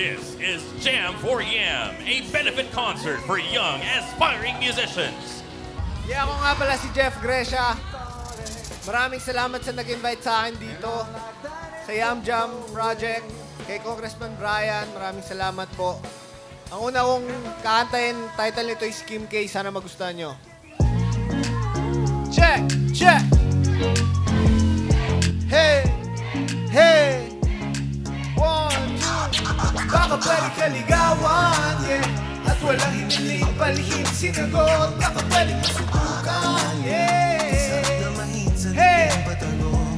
This is Jam for Yam, a benefit concert for young, aspiring musicians. Yeah, ako nga pala si Jeff Gresha. Maraming salamat sa nag-invite sa akin dito sa Yam Jam Project. Kay Congressman Brian, maraming salamat po. Ang una kong kakantahin, title nito is Kim K. Sana magustuhan nyo. Check! Check! Hey! Hey! One, two! Baka pwede kaligawan, yeah. At walang hiniling palihim sinagot. Baka pwede masubukan, yeah. Hey!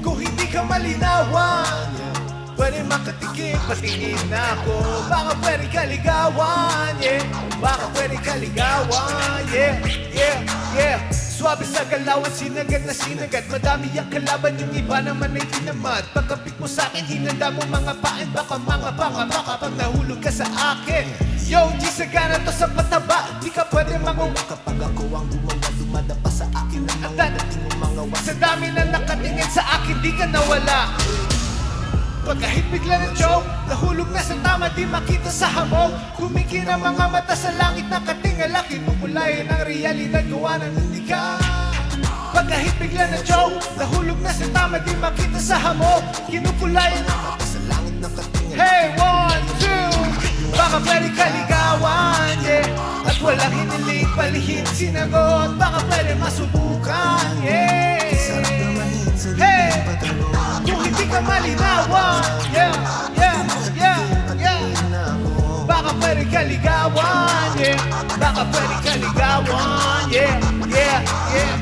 Kung hindi ka malinawan, pwede makatikim, patingin na ako. Baka pwede kaligawan, yeah. Baka pwede kaligawan, yeah. Yeah, yeah. Swabe sa galawan, sinagad na sinagad. Madami ang kalaban, yung iba naman ay tinamad. Pagkapit mo sa'kin, hinanda mo mga pain. Baka mga baka pag nahulog ka sa akin. Yo, di sagana to sa pataba. Di ka pwede makuha kapag ako ang gumawa. Dumadapa sa akin ang mga dating mo mga was. Sa dami na nakatingin sa akin, di ka nawala. Pagkahit bigla ng joke, nahulog na sa tama, di makita sa hamog. Kumikir ang mga mata sa langit na katingala. Kinukulayan ang realidad, gawa ng hindi ka. Pagkahit bigla ng joke, nahulog na sa tama, di makita sa hamog. Kinukulayan ang mata sa langit na katingala. Hey, one, two! Baka pwede kaligawan, yeah. At walang hiniling palihim sinagot. Baka pwede masubukan, yeah. Hey! Kung hindi ka malinawan, yeah, yeah, yeah, yeah. Baka pwede kaligawan, yeah. Baka pwede kaligawan, yeah, yeah, yeah.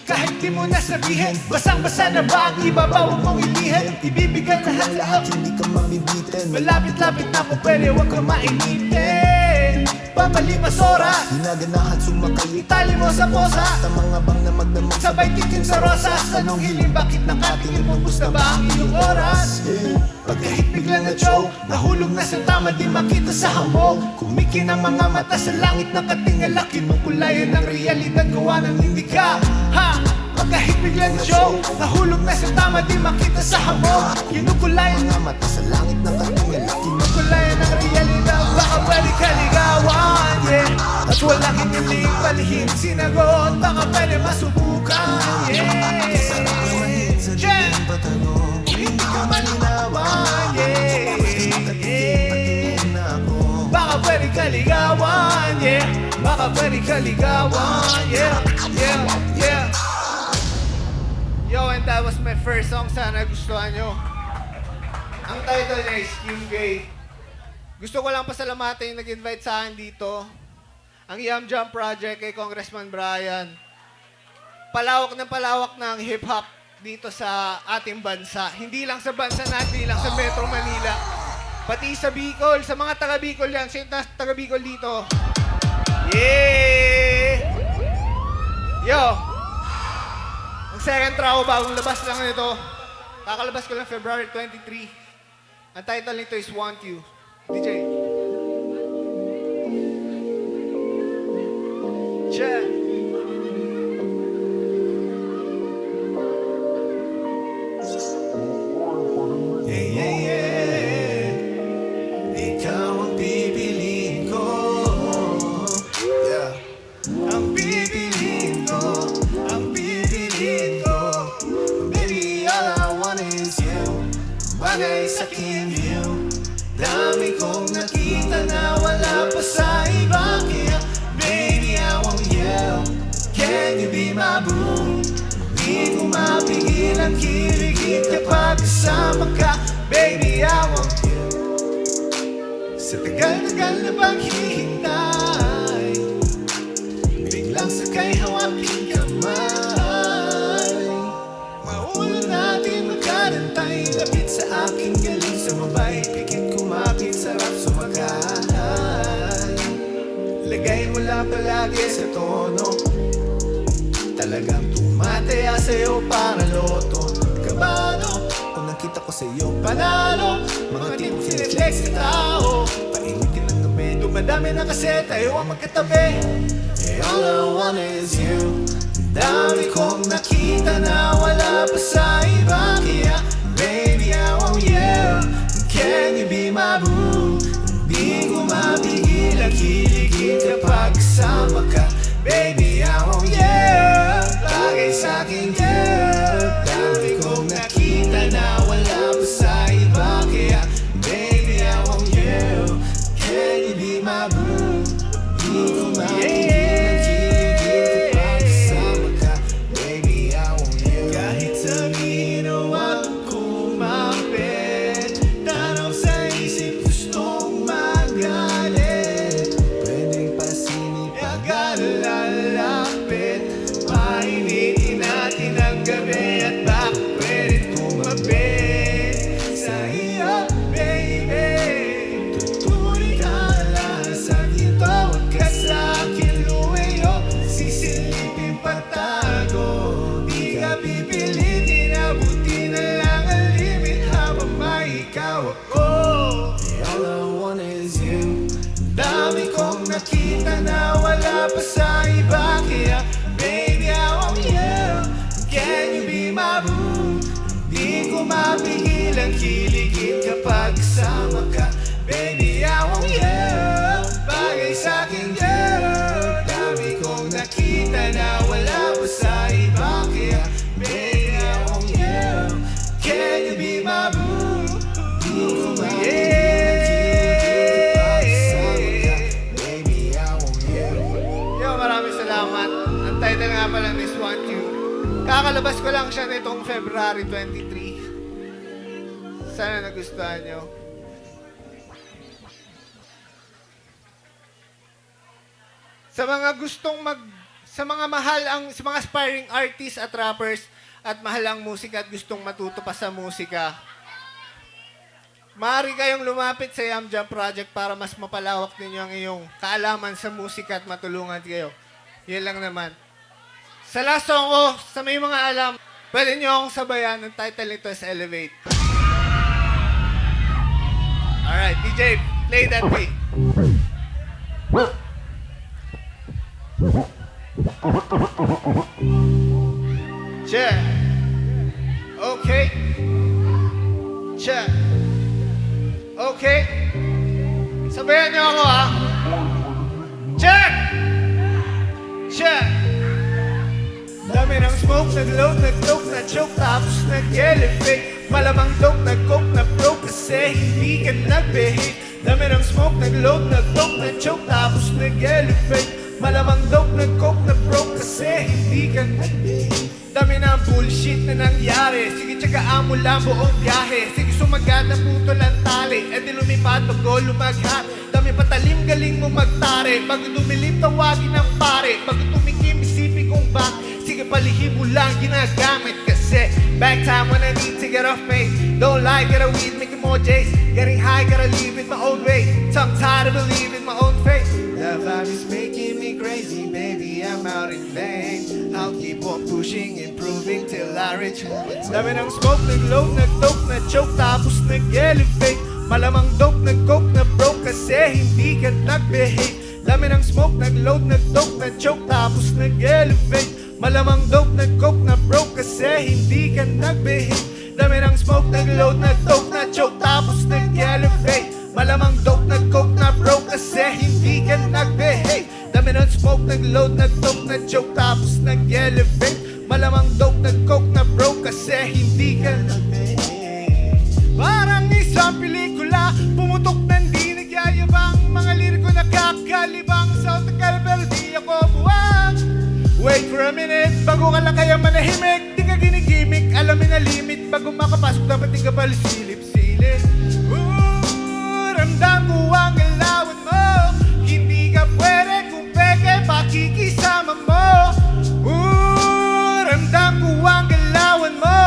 Kahit di mo nasabihin, basang-basa na ba ang ibabaw mong ilihin? Ibibigay lahat, hindi ka mabibitin. Malapit-lapit na kung pwede, huwag ka mainitin. Pamalipas oras, hinaganahan sumakay. Itali mo sa posa, sa mga bang na magdamag. Sabay titim sa rosas, anong hiling, bakit nakatingin mo? Gusto ba ang iyong oras? Pagkahit bigla na joke, nahulog na sa tama, di makita sa hamog. Kumikin ang mga mata sa langit na katingala. Kinukulayan ang realidad, gawa ng hindi ka. Ha! Pagkahit bigla na joke, nahulog na sa tama, di makita sa hamog. Kinukulayan ang mata sa langit na katingala. Kinukulayan ang realidad, baka pwede kaligawan, yeah. At walang hiniling palihim sinagot. Baka pwede masubukan, yeah. Yeah! Hindi ka malinawan, yeah. Baka pwede kaligawan, yeah. Baka pwede kaligawan, yeah. Yeah, yeah. Yo, and that was my first song. Sana gustuhan nyo. Ang title niya is Kim K. Gusto ko lang pasalamatan yung nag-invite sa akin dito. Ang Yam Jam Project kay Congressman Brian. Palawak ng hip-hop dito sa ating bansa. Hindi lang sa bansa natin, hindi lang sa Metro Manila. Pati sa Bicol, sa mga taga-Bicol yan. Sino taga-Bicol dito? Yeah! Yo! Ang second track ko, bagong labas lang nito. Kakalabas ko lang February 23. Ang title nito is Want You. DJ. Check. Yeah, yeah, yeah. Ikaw ang pipiliin ko. Yeah. Ang pipiliin ko. Ang pipiliin ko. Baby, all I want is you. Bagay sa'kin you. Dami kong nakita na wala pa sa iba. Kaya, baby, I want you. Can you be my boo? Di ko mapigil ang kiligit kapag kasama ka. Baby, I want you. Sa tagal-tagal na paghihintay, biglang sakay hawakin kamay. Mauna natin magkarantay, lapit sa aking galing sumabay. Pikit kumapit, sarap sumakay. Lagay mo lang palagi sa tono, talagang tumataya sa'yo para loto. Kabado, kung nakita ko sa'yo panalo. Mga tipong siniflex sa tao, painitin ng gabi. Dumadami na kasi tayo ang magkatabi. Hey, all I want is you. Dami kong nakita na wala pa sa iba. Kaya, baby, I want you. Can you be my boo? kasama ka. Baby, I want you. Bagay sa'kin, girl. Dami kong nakita na wala pa sa iba. Kaya, baby, I want you. Can you be my boo? Yeah. Baby, I want you. Yo, maraming salamat. Ang title nga pala is Want You. Kakalabas ko lang siya nitong February 23. Sana nagustuhan nyo. Sa mga gustong sa mga sa mga aspiring artists at rappers at mahal ang musika at gustong matuto pa sa musika, maaari kayong lumapit sa Yam Jam Project para mas mapalawak ninyo ang iyong kaalaman sa musika at matulungan kayo. Yan lang naman. Sa last song ko, sa may mga alam, pwede nyo akong sabayan. Ang title nito is Elevate. Alright, DJ, play that beat. Check. Okay. Check. Okay. Sabayan niyo ako, ha? Check. Check. Dami ng smoke, nag-load, nag-dope, na-choke, tapos nag-elevate. Malamang dope, nag-coke, na-broke, kasi hindi ka nag-behave. Dami ng smoke, nag-load, nag-dope, na-choke, tapos nag-elevate. Malamang dope, nag-coke, na-broke, kasi hindi ka nag-behave. Dami ng bullshit na nangyari. Sige, tsagaan mo lang buong biyahe. Sige, sumagat na puto lang tali. E di lumipat, bago lumaghat. Dami patalim, galing mo magtare. Bago dumilim, tawagin ng pare. Bago tumikim, isipin kong bak. Sige, palihim mo lang ginagamit. Kasi back time when I need to get off me. Don't lie, get a weed, making more J's. Getting high, gotta leave it my own way. Tongue tied to believe in my own faith. The vibe is making me crazy, baby, I'm out in vain. I'll keep on pushing, improving till I reach heaven. Dami ng smoke, nag-load, nag-dope, na-choke, tapos nag-elevate. Malamang dope, nag-coke, na-broke, kasi hindi ka nag-behave. Dami ng smoke, nag-load, nag-dope, na-choke, tapos nag-elevate. Malamang dope, nag-coke, na-broke, kasi hindi ka nag-behave. Dami ng smoke, nag-load, nag-dope, na-choke, tapos nag-elevate. Malamang dope, nag-coke, na-broke, kasi hindi ka nag-behave. Dami ng smoke, nag-load, nag-dope, na-choke, tapos nag-elevate. Malamang dope, nag-coke, na-broke, kasi hindi ka nag-behave. Parang isang pelikula, pumutok ng di nagyayabang. Mga liriko nakakalibang, sa otakal pero di ako buwag. Wait for a minute, bago ka lang kaya manahimik. Di ka ginigimik, alamin na limit. Bago makapasok, dapat di ka palisilip-silip. Ramdam ko ang galawan mo. Hindi ka pwede kung peke pakikisama mo. Ramdam ko ang galawan mo.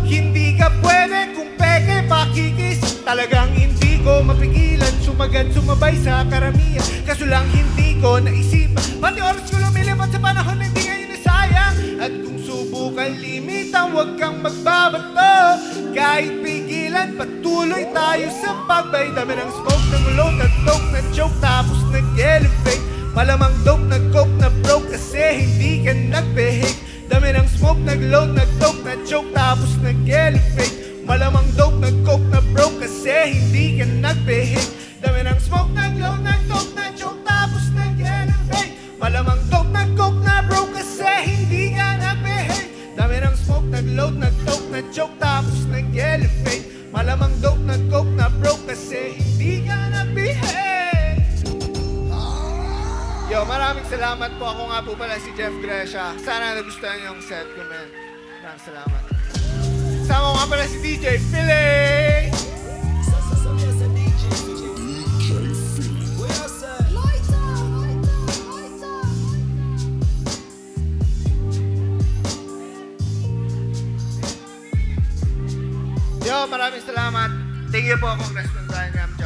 Hindi ka pwede kung peke pakikis. Talagang hindi ko mapigilan, sumagan, sumabay sa karamihan. Kaso lang hindi ko naisipan, pati oras ko lumilipat sa panahon na hindi ngayon nasayang. At kung subukan limitan, huwag kang magbabato. Kahit pigilan, patuloy tayo sa pagbay. Dami ng smoke, nag-load, nag-dope, na-choke, tapos nag-elevate. Malamang dope, nag-coke, na-broke, kasi hindi ka nag-behave. Dami ng smoke, nag-load, nag-dope, na-choke, tapos nag-elevate. Malamang dope, nag-coke, na-broke, kasi hindi ka nag-behave. Dami ng smoke, nag-load, nag-dope, na-choke, tapos nag-elevate. Malamang dope, nag-coke, na-broke, kasi hindi ka nag-behave. Dami ng smoke, nag-load, nag-dope, na-choke, tapos nag-elevate. Malamang dope, nag-coke, na-broke, kasi hindi ka nag-behave. Yo, maraming salamat po. Ako nga po pala si Jeff Gresha. Sana nagustuhan niyo yung set ko, man. Maraming salamat. Sama ko nga pala si DJ Philly. Yo, maraming salamat. Thank you po, Congressman Brian Ram.